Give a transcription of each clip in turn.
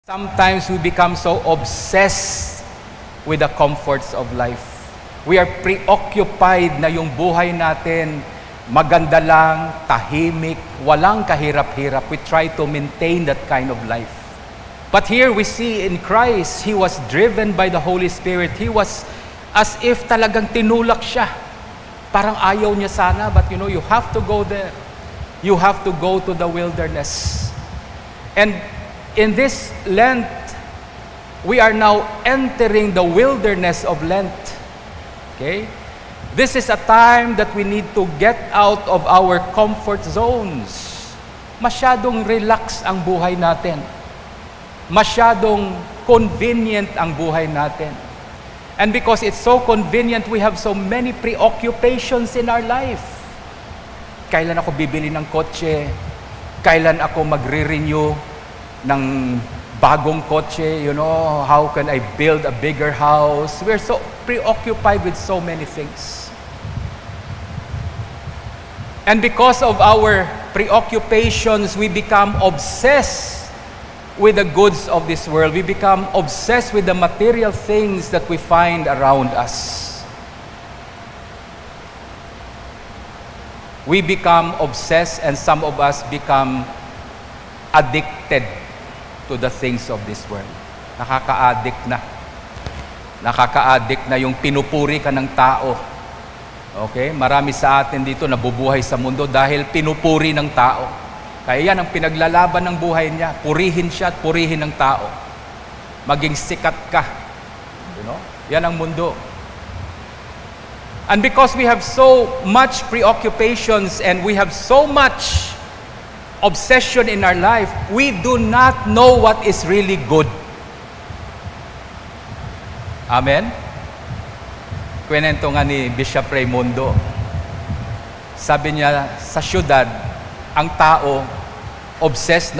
Sometimes we become so obsessed with the comforts of life. We are preoccupied na yung buhay natin maganda lang, tahimik, walang kahirap-hirap. We try to maintain that kind of life. But here we see in Christ, He was driven by the Holy Spirit. He was as if talagang tinulak siya. Parang ayaw niya sana, but you know, you have to go there. You have to go to the wilderness. And in this Lent, we are now entering the wilderness of Lent. Okay? This is a time that we need to get out of our comfort zones. Masyadong relax ang buhay natin. Masyadong convenient ang buhay natin. And because it's so convenient, we have so many preoccupations in our life. Kailan ako bibili ng kotse? Kailan ako magre-renew ng bagong kotse? You know, how can I build a bigger house? We're so preoccupied with so many things. And because of our preoccupations, we become obsessed with the goods of this world. We become obsessed with the material things that we find around us. We become obsessed, and some of us become addicted to the things of this world. Nakaka-addict na. Nakaka-addict na yung pinupuri ka ng tao. Okay? Marami sa atin dito nabubuhay sa mundo dahil pinupuri ng tao. Kaya yan ang pinaglalaban ng buhay niya. Purihin siya at purihin ng tao. Maging sikat ka. You know? Yan ang mundo. And because we have so much preoccupations and we have so much obsession in our life, we do not know what is really good. Amen? Kwento nga ni Bishop Raimundo. Sabi niya, sa syudad, ang tao, obsessed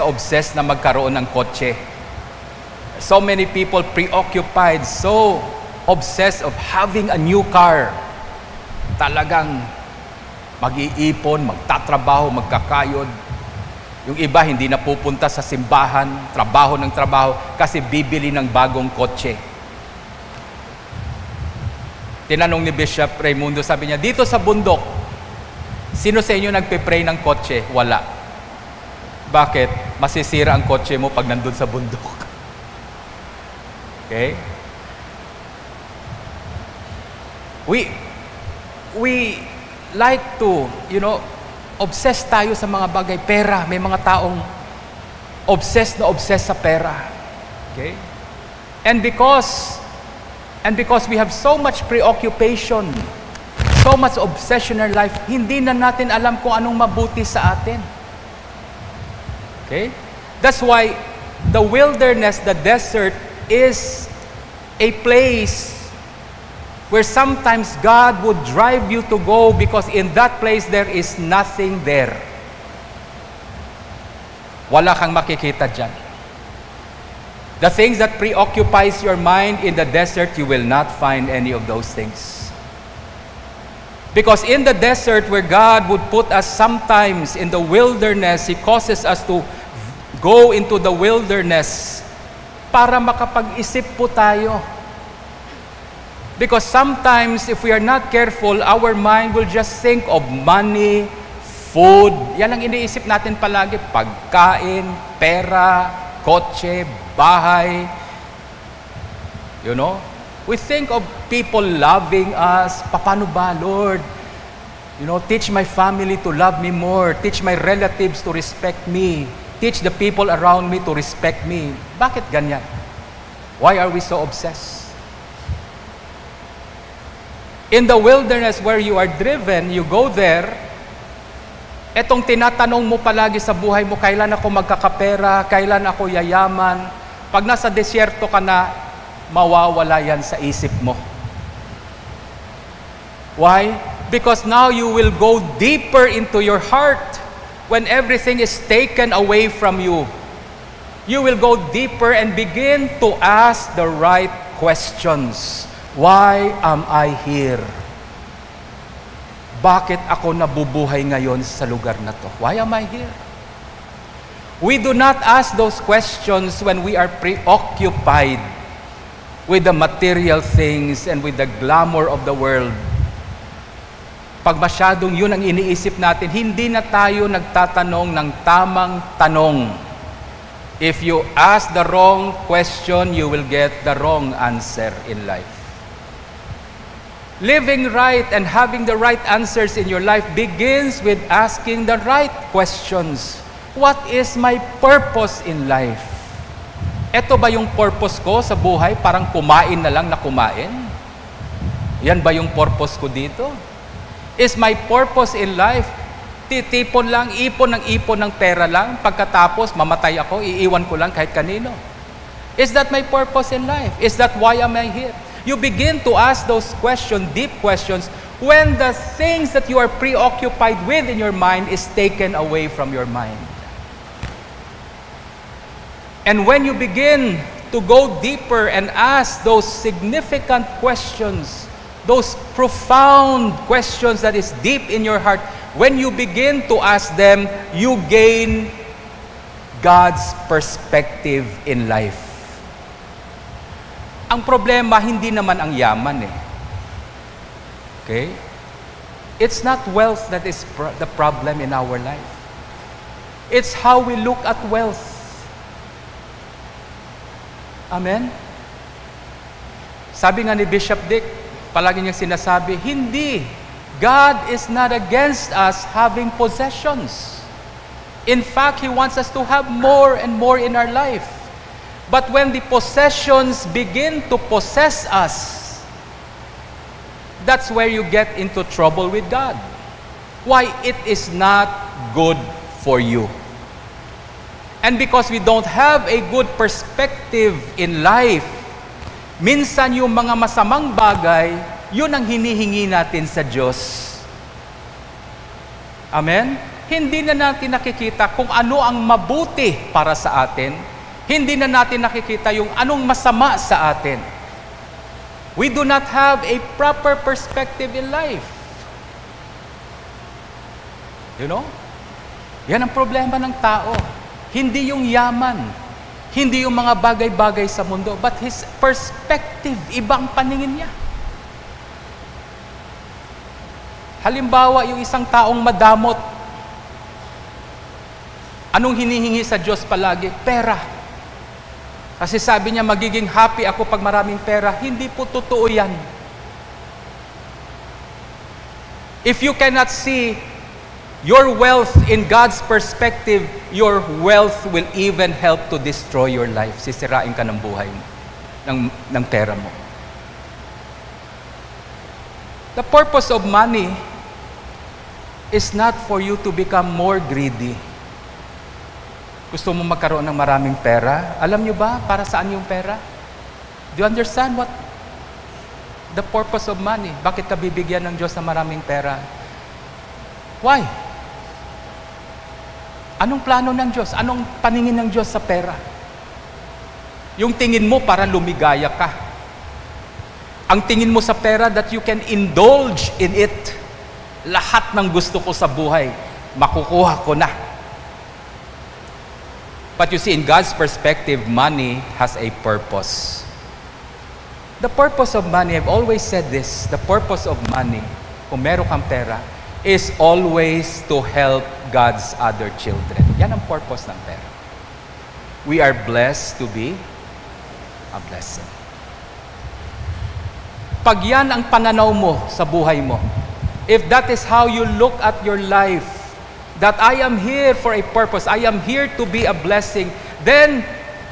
na magkaroon ng kotse. So many people preoccupied, so obsessed of having a new car. Talagang mag-iipon, magtatrabaho, magkakayod. Yung iba hindi na pupunta sa simbahan, trabaho ng trabaho, kasi bibili ng bagong kotse. Tinanong ni Bishop Raimundo, sabi niya, dito sa bundok, sino sa inyo nagpe-pray ng kotse? Wala. Bakit? Masisira ang kotse mo pag nandun sa bundok. Okay? We like to, you know, obsessed tayo sa mga bagay. Pera, may mga taong obsessed sa pera. Okay? And because we have so much preoccupation, so much obsession in our life, hindi na natin alam kung anong mabuti sa atin. Okay? That's why the wilderness, the desert, is a place where sometimes God would drive you to go because in that place there is nothing there. Wala kang makikita dyan. The things that preoccupies your mind in the desert, you will not find any of those things. Because in the desert where God would put us sometimes in the wilderness, He causes us to go into the wilderness para makapag-isip po tayo. Because sometimes, if we are not careful, our mind will just think of money, food. Yan ang iniisip natin palagi. Pagkain, pera, kotse, bahay. You know? We think of people loving us. Paano ba, Lord? You know, teach my family to love me more. Teach my relatives to respect me. Teach the people around me to respect me. Bakit ganyan? Why are we so obsessed? In the wilderness where you are driven, you go there, etong tinatanong mo palagi sa buhay mo, kailan ako magkakapera, kailan ako yayaman. Pag nasa desierto ka na, mawawala yan sa isip mo. Why? Because now you will go deeper into your heart when everything is taken away from you. You will go deeper and begin to ask the right questions. Why am I here? Bakit ako nabubuhay ngayon sa lugar na to? Why am I here? We do not ask those questions when we are preoccupied with the material things and with the glamour of the world. Pag masyadong yun ang iniisip natin, hindi na tayo nagtatanong ng tamang tanong. If you ask the wrong question, you will get the wrong answer in life. Living right and having the right answers in your life begins with asking the right questions. What is my purpose in life? Ito ba yung purpose ko sa buhay? Parang kumain na lang na kumain? Yan ba yung purpose ko dito? Is my purpose in life, titipon lang, ipon ng pera lang, pagkatapos mamatay ako, iiwan ko lang kahit kanino? Is that my purpose in life? Is that why am I here? You begin to ask those questions, deep questions, when the things that you are preoccupied with in your mind is taken away from your mind. And when you begin to go deeper and ask those significant questions, those profound questions that is deep in your heart, when you begin to ask them, you gain God's perspective in life. Ang problema, hindi naman ang yaman eh. Okay? It's not wealth that is the problem in our life. It's how we look at wealth. Amen? Sabi nga ni Bishop Dick, palagi niyang sinasabi, hindi. God is not against us having possessions. In fact, He wants us to have more and more in our life. But when the possessions begin to possess us, that's where you get into trouble with God. Why? It is not good for you. And because we don't have a good perspective in life, minsan yung mga masamang bagay, yun ang hinihingi natin sa Diyos. Amen? Hindi na natin nakikita kung ano ang mabuti para sa atin. Hindi na natin nakikita yung anong masama sa atin. We do not have a proper perspective in life. You know? Yan ang problema ng tao. Hindi yung yaman. Hindi yung mga bagay-bagay sa mundo, but his perspective, ibang paningin niya. Halimbawa, yung isang taong madamot, anong hinihingi sa Diyos palagi? Pera. Kasi sabi niya, magiging happy ako pag maraming pera. Hindi po totoo yan. If you cannot see your wealth in God's perspective, your wealth will even help to destroy your life. Sisirain ka ng buhay mo, ng pera mo. The purpose of money is not for you to become more greedy. Gusto mo magkaroon ng maraming pera? Alam nyo ba para saan yung pera? Do you understand what the purpose of money? Bakit ka bibigyan ng Diyos ng maraming pera? Why? Anong plano ng Diyos? Anong paningin ng Diyos sa pera? Yung tingin mo para lumigaya ka. Ang tingin mo sa pera that you can indulge in it. Lahat ng gusto ko sa buhay, makukuha ko na. But you see, in God's perspective, money has a purpose. The purpose of money, I've always said this, the purpose of money, kung meron kang pera, is always to help God's other children. Yan ang purpose ng pera. We are blessed to be a blessing. Pag yan ang pananaw mo sa buhay mo, if that is how you look at your life, that I am here for a purpose, I am here to be a blessing, then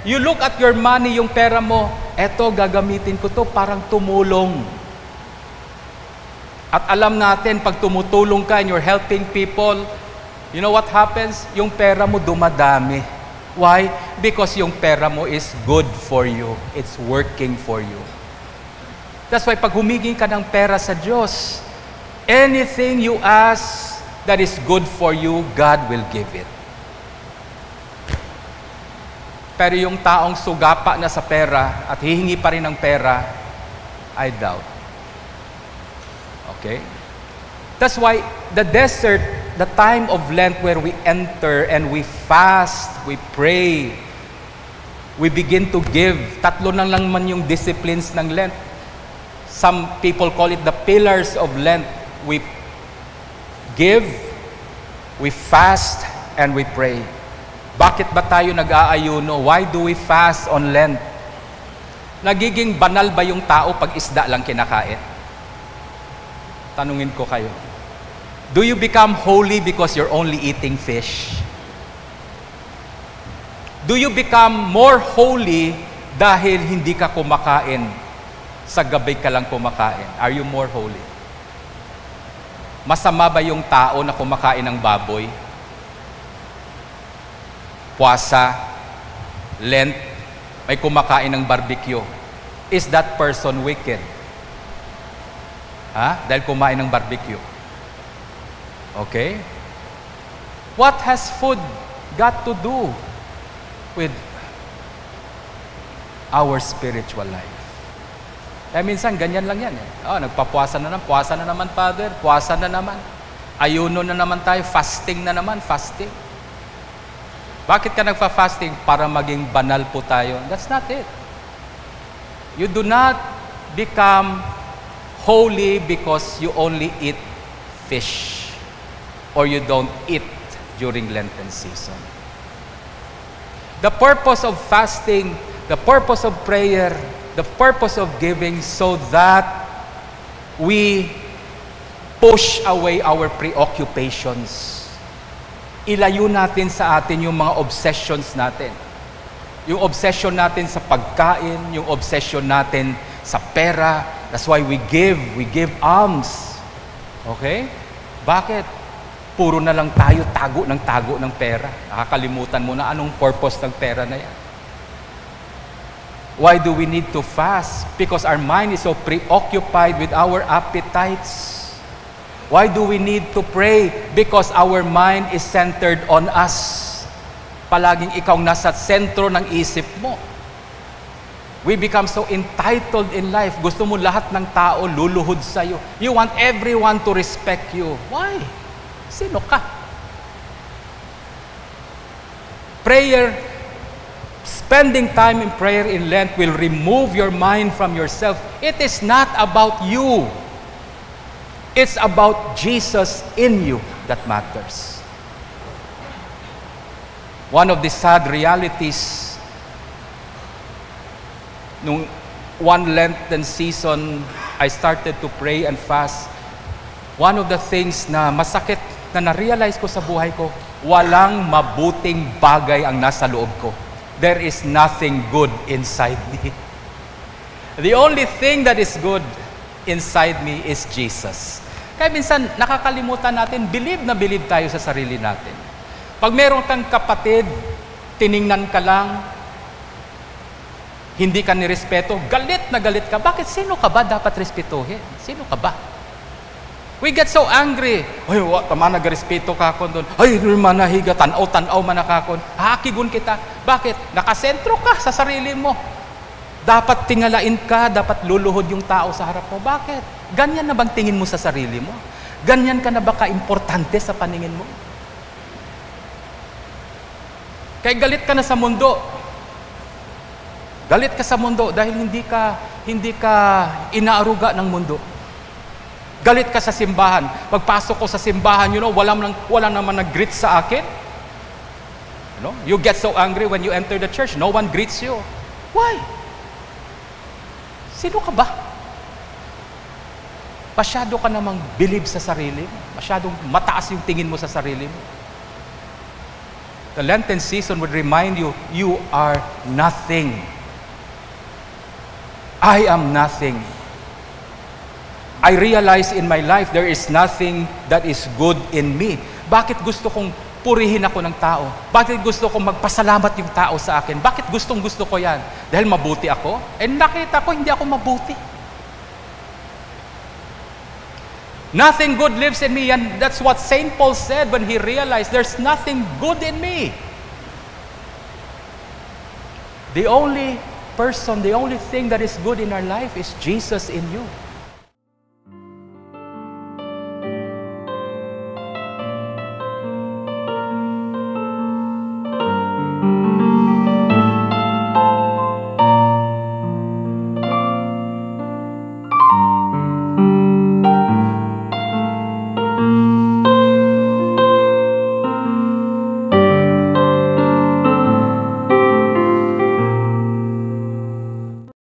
you look at your money, yung pera mo, eto gagamitin ko to parang tumulong. At alam natin, pag tumutulong ka and you're helping people, you know what happens? Yung pera mo dumadami. Why? Because yung pera mo is good for you. It's working for you. That's why pag humingin ka ng pera sa Diyos, anything you ask that is good for you, God will give it. Pero yung taong sugapa na sa pera at hihingi pa rin ng pera, I doubt. Okay? That's why the desert the time of Lent where we enter and we fast, we pray, we begin to give. Tatlo lang man yung disciplines ng Lent. Some people call it the pillars of Lent. We give, we fast, and we pray. Bakit ba tayo nag-aayuno? Why do we fast on Lent? Nagiging banal ba yung tao pag isda lang kinakain? Tanungin ko kayo. Do you become holy because you're only eating fish? Do you become more holy dahil hindi ka kumakain? Sa gabi ka lang kumakain. Are you more holy? Masama ba yung tao na kumakain ng baboy? Puasa, Lent, may kumakain ng barbecue. Is that person wicked? Dahil kumain ng barbecue. Okay? What has food got to do with our spiritual life? Minsan, ganyan lang yan. Nagpapuasa na naman. Puasa na naman, Father. Puasa na naman. Ayuno na naman tayo. Fasting na naman. Fasting. Bakit ka nagpa-fasting? Para maging banal po tayo. That's not it. You do not become holy because you only eat fish or you don't eat during Lenten season. The purpose of fasting, the purpose of prayer, the purpose of giving so that we push away our preoccupations. Ilayo natin sa atin yung mga obsessions natin. Yung obsession natin sa pagkain, yung obsession natin sa pera. That's why we give alms. Okay? Bakit? Puro na lang tayo tago ng pera. Nakakalimutan mo na anong purpose ng pera na yan. Why do we need to fast? Because our mind is so preoccupied with our appetites. Why do we need to pray? Because our mind is centered on us. Palaging ikaw nasa sentro ng isip mo. We become so entitled in life. Gusto mo lahat ng tao luluhod sa'yo. You want everyone to respect you. Why? Sino ka? Prayer, spending time in prayer in Lent will remove your mind from yourself. It is not about you. It's about Jesus in you that matters. One of the sad realities nung one Lenten season, I started to pray and fast. One of the things na masakit na na-realize ko sa buhay ko, walang mabuting bagay ang nasa loob ko. There is nothing good inside me. The only thing that is good inside me is Jesus. Kaya minsan, nakakalimutan natin, believe na believe tayo sa sarili natin. Pag meron kang kapatid, tiningnan ka lang, hindi ka nirespeto, galit na galit ka. Bakit? Sino ka ba dapat respetuhin? Sino ka ba? We get so angry. Ay, tama nag-respeto ka kon doon. Ay, manahiga, tanaw manakakon. Hakigun kita. Bakit? Nakasentro ka sa sarili mo. Dapat tingalain ka, dapat luluhod yung tao sa harap mo. Bakit? Ganyan na bang tingin mo sa sarili mo? Ganyan ka na ba ka-importante sa paningin mo? Kaya galit ka na sa mundo. Galit ka sa mundo dahil hindi ka inaaruga ng mundo. Galit ka sa simbahan. Pagpasok ko sa simbahan, wala naman nag-greet sa akin. You get so angry when you enter the church. No one greets you. Why? Sino ka ba? Masyado ka namang believe sa sarili mo. Masyadong mataas yung tingin mo sa sarili mo. The Lenten season would remind you, you are nothing. I am nothing. I realize in my life there is nothing that is good in me. Bakit gusto kong purihin ako ng tao? Bakit gusto kong magpasalamat yung tao sa akin? Bakit gusto ko yan? Dahil mabuti ako? Nakita ko hindi ako mabuti. Nothing good lives in me, and that's what St. Paul said when he realized there's nothing good in me. The only thing that is good in our life is Jesus in you.